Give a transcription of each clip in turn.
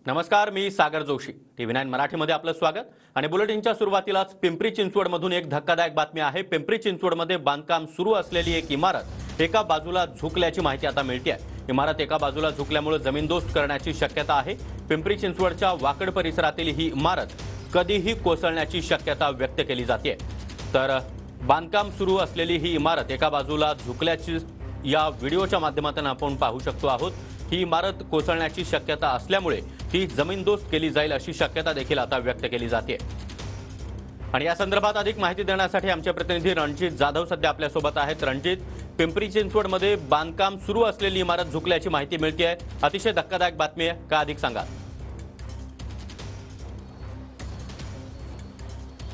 नमस्कार, मी सागर जोशी. TV9 मराठीमध्ये आपलं स्वागत. आणि बुलेटिनच्या सुरुवातीलाच पिंपरी चिंचवडमधून एक धक्कादायक बातमी आहे. पिंपरी चिंचवडमध्ये बांधकाम सुरू असलेली एक इमारत एका बाजूला झुकल्याची माहिती आता मिळते आहे. इमारत एका बाजूला झुकल्यामुळे जमीनदोस्त करण्याची शक्यता आहे. पिंपरी चिंचवडच्या वाकड परिसरातील ही इमारत कधीही कोसळण्याची शक्यता व्यक्त केली जाते. तर बांधकाम सुरू असलेली ही इमारत एका बाजूला झुकल्याची या व्हिडिओच्या माध्यमातून आपण पाहू शकतो आहोत. ही इमारत कोसळण्याची शक्यता असल्यामुळे ती जमीनदोस्त केली जाईल अशी शक्यता देखील आता व्यक्त केली जाते. आणि या संदर्भात अधिक माहिती देण्यासाठी आमचे प्रतिनिधी रणजित जाधव सध्या आपल्या सोबत आहेत. रणजित, पिंपरी चिंचवडमध्ये बांधकाम सुरू असलेली इमारत झुकल्याची माहिती मिळते आहे. अतिशय धक्कादायक बातमी आहे, का अधिक सांगा.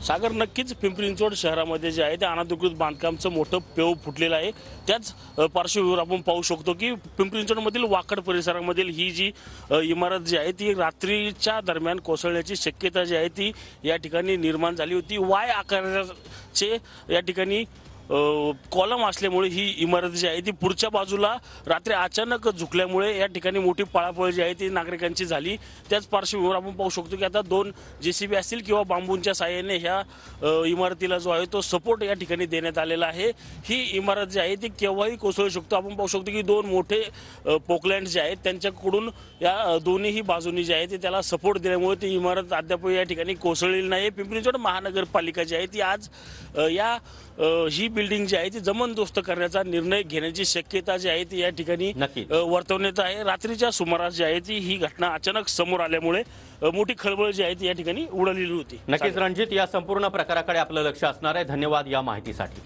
सागर, नक्कीच पिंपरी चिंचवड शहरामध्ये जे आहे ते अनधिकृत बांधकामचं मोठं पेव फुटलेलं आहे. त्याच पार्श्वभूमीवर आपण पाहू शकतो की पिंपरी चिंचवडमधील वाकड परिसरामधील ही जी इमारत जी आहे ती रात्रीच्या दरम्यान कोसळण्याची शक्यता जी आहे ती या ठिकाणी निर्माण झाली होती. वाय आकाराचे या ठिकाणी कॉलम असल्यामुळे ही इमारत जी आहे ती पुढच्या बाजूला रात्री अचानक झुकल्यामुळे या ठिकाणी मोठी पळापळ जी आहे ती नागरिकांची झाली. त्याच पार्श्वभूमीवर आपण पाहू शकतो की आता 2 JCB असतील किंवा बांबूंच्या साहाय्याने ह्या इमारतीला जो आहे तो सपोर्ट या ठिकाणी देण्यात आलेला आहे. ही इमारत जी आहे ती केव्हाही कोसळू शकतो. आपण पाहू शकतो की 2 मोठे पोकलँड जे आहेत त्यांच्याकडून या दोन्हीही बाजूनी जे आहे ते त्याला सपोर्ट दिल्यामुळे ती इमारत अद्याप या ठिकाणी कोसळलेली नाही. पिंपरी चिंचवड महानगरपालिका जी आहे ती आज ही बिल्डिंग जी आहे ती जमीनदोस्त करण्याचा निर्णय घेण्याची शक्यता जी आहे ती या ठिकाणी वर्तवण्यात आहे. रात्रीच्या सुमारास जी आहे ती ही घटना अचानक समोर आल्यामुळे मोठी खळबळ जी आहे ती या ठिकाणी उडालेली होती. नक्कीच रणजित, या संपूर्ण प्रकाराकडे आपलं लक्ष असणार आहे. धन्यवाद या माहितीसाठी.